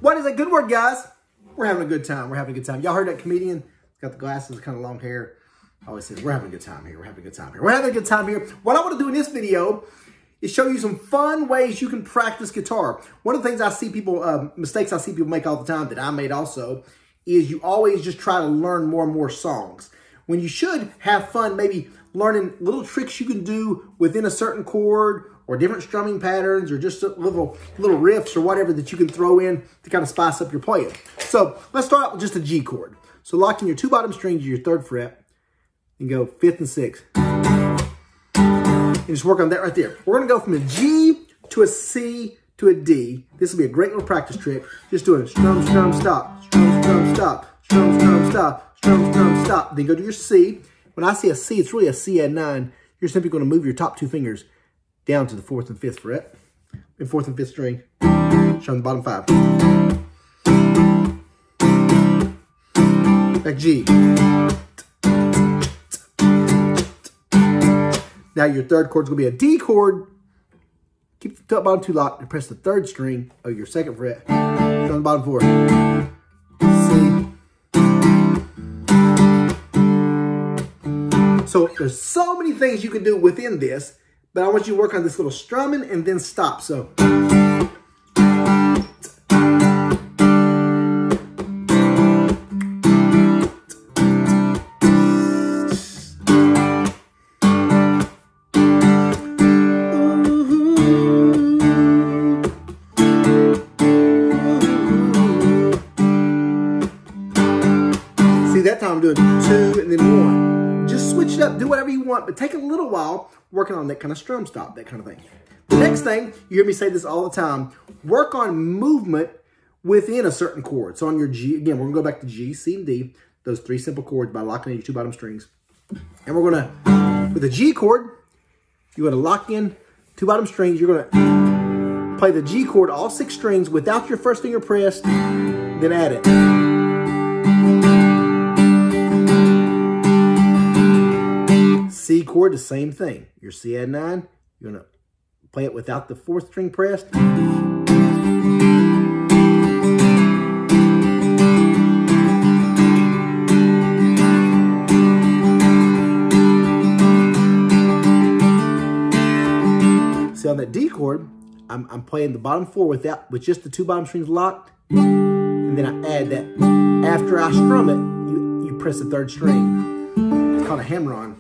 What is a good word, guys? We're having a good time. We're having a good time. Y'all heard that comedian? He's got the glasses, kind of long hair. Always says, we're having a good time here. We're having a good time here. We're having a good time here. What I want to do in this video is show you some fun ways you can practice guitar. One of the things I see people, mistakes I see people make all the time that I made also, is you always just try to learn more and more songs. When you should have fun maybe learning little tricks you can do within a certain chord or different strumming patterns or just little riffs or whatever that you can throw in to kind of spice up your playing. So let's start out with just a G chord. So lock in your 2 bottom strings to your 3rd fret and go 5th and 6th. And just work on that right there. We're going to go from a G to a C to a D. This will be a great little practice trick. Just doing strum, strum, stop, strum, strum, stop, strum, strum, stop, strum, strum, stop. Then go to your C. When I say a C, it's really a C add 9. You're simply going to move your top 2 fingers down to the 4th and 5th fret. And 4th and 5th string. Strum the bottom 5. Back G. Now your 3rd chord is going to be a D chord. Keep the top bottom 2 locked and press the 3rd string of your 2nd fret. Strum the bottom 4. C. So there's so many things you can do within this, but I want you to work on this little strumming and then stop. So. That time I'm doing 2 and then 1. Just switch it up, do whatever you want, but take a little while working on that kind of strum stop, that kind of thing. The next thing, you hear me say this all the time, work on movement within a certain chord. So on your G, again, we're gonna go back to G, C, and D, those 3 simple chords by locking in your 2 bottom strings. And we're gonna, with the G chord, you're gonna lock in 2 bottom strings, you're gonna play the G chord, all 6 strings without your 1st finger pressed, then add it. C chord, the same thing. Your C add 9, you're going to play it without the 4th string pressed. See, on that D chord, I'm playing the bottom 4 with just the 2 bottom strings locked, and then I add that. After I strum it, you press the 3rd string. It's called a hammer-on.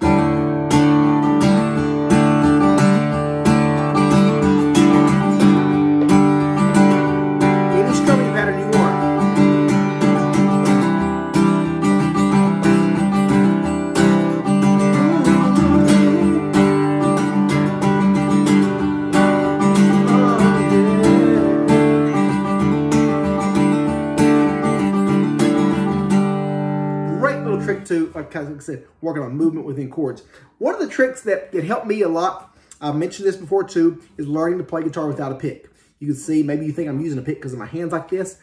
To, like I said, working on movement within chords. One of the tricks that helped me a lot, I've mentioned this before too, is learning to play guitar without a pick. You can see, maybe you think I'm using a pick because of my hands like this,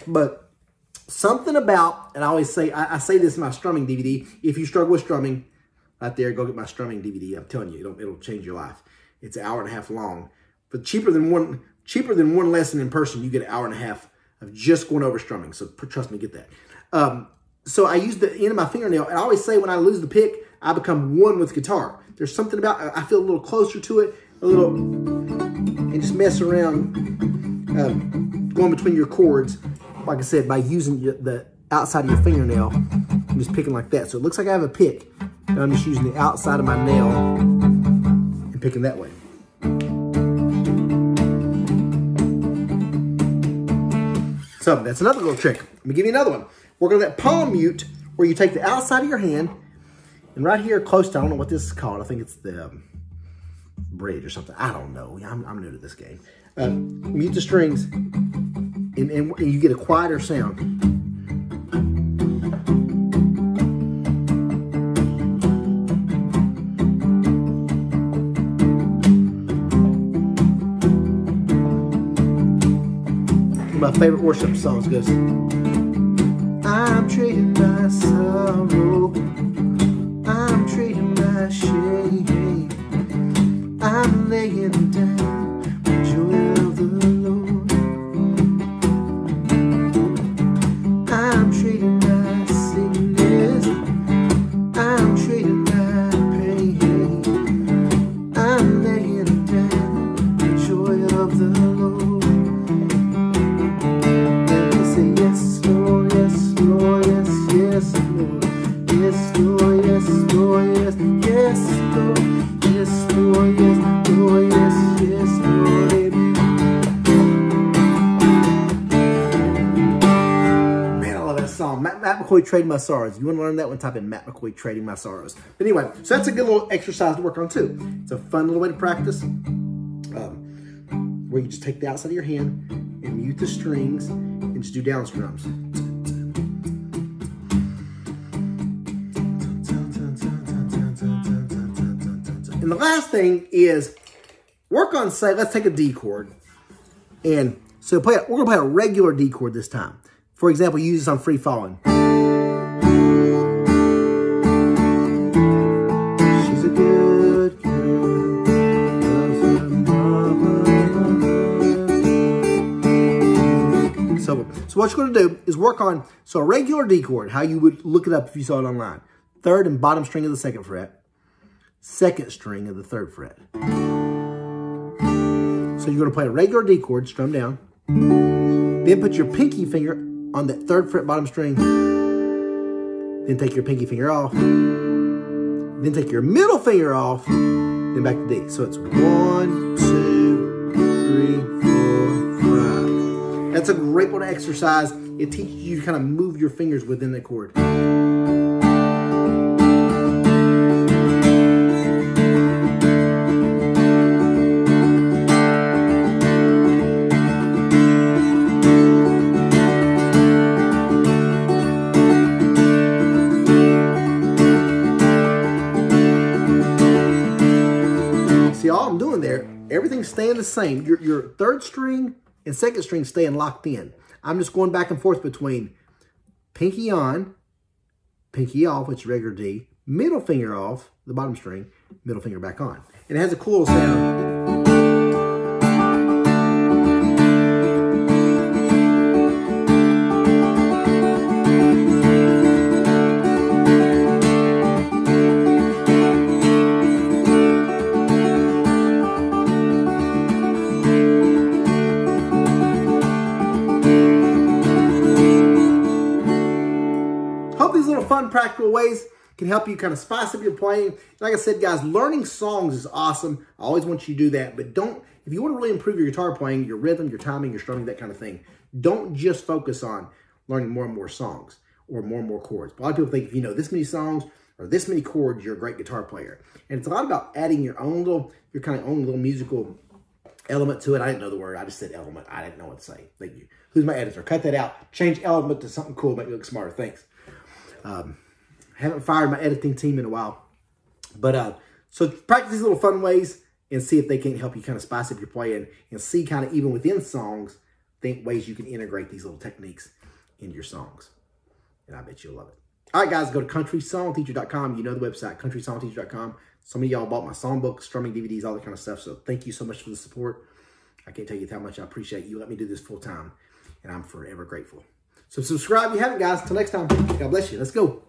but something about, and I always say, I say this in my strumming DVD, if you struggle with strumming, right there, go get my strumming DVD. I'm telling you, it'll change your life. It's an hour and a half long, but cheaper than one lesson in person, you get an hour and a half of just going over strumming. So trust me, get that. So I use the end of my fingernail, and I always say when I lose the pick, I become one with guitar. There's something about, I feel a little closer to it, and just mess around going between your chords, like I said, by using the outside of your fingernail. I'm just picking like that. So it looks like I have a pick, and I'm just using the outside of my nail and picking that way. So that's another little trick. Let me give you another one. Work on that palm mute where you take the outside of your hand and right here close to, I don't know what this is called. I think it's the bridge or something. I don't know. I'm new to this game. Mute the strings and you get a quieter sound. My favorite worship songs goes, I'm trading my sorrow, I'm trading my shame, I'm laying down the joy of the Lord. of the Lord. Let me say yes, Lord, yes, Lord, yes, yes, Lord. Yes, Lord, yes, Lord, yes, yes, Lord. Yes, Lord, yes, Lord, yes, yes, Lord. Amen. Man, I love that song. Matt McCoy, Trading My Sorrows. You want to learn that one? Type in Matt McCoy, Trading My Sorrows. But anyway, so that's a good little exercise to work on too. It's a fun little way to practice. Where you just take the outside of your hand and mute the strings and just do down strums. And the last thing is work on, say, let's take a D chord. And so we're going to play a regular D chord this time. For example, use this on Free Falling. She's a good girl, loves her mama. So what you're going to do is work on, so a regular D chord, how you would look it up if you saw it online. Third and bottom string of the second fret. Second string of the third fret. So you're going to play a regular D chord, strum down. Then put your pinky finger on that third fret bottom string. Then take your pinky finger off. Then take your middle finger off. Then back to D. So it's 1, 2, 3, 4, 5. That's a great one to exercise. It teaches you to kind of move your fingers within the chord. See, all I'm doing there, everything's staying the same. Your third string and second string staying locked in. I'm just going back and forth between pinky on, pinky off, which is regular D, middle finger off, the bottom string, middle finger back on. And it has a cool little sound. Hope these little fun, practical ways can help you kind of spice up your playing. Like I said, guys, learning songs is awesome. I always want you to do that. But if you want to really improve your guitar playing, your rhythm, your timing, your strumming, that kind of thing, don't just focus on learning more and more songs or more chords. A lot of people think if you know this many songs or this many chords, you're a great guitar player. And it's a lot about adding your kind of own little musical element to it. I didn't know the word. I just said element. I didn't know what to say. Thank you. Who's my editor? Cut that out. Change element to something cool. Make me look smarter. Thanks. Haven't fired my editing team in a while. But so practice these little fun ways and see if they can help you kind of spice up your playing and see kind of even within songs, think ways you can integrate these little techniques into your songs. And I bet you'll love it. All right, guys, go to CountrySongTeacher.com. You know the website, CountrySongTeacher.com. So many of y'all bought my songbook, strumming DVDs, all that kind of stuff. So thank you so much for the support. I can't tell you how much I appreciate you. Let me do this full time, and I'm forever grateful. So subscribe if you haven't, guys. Until next time, God bless you. Let's go.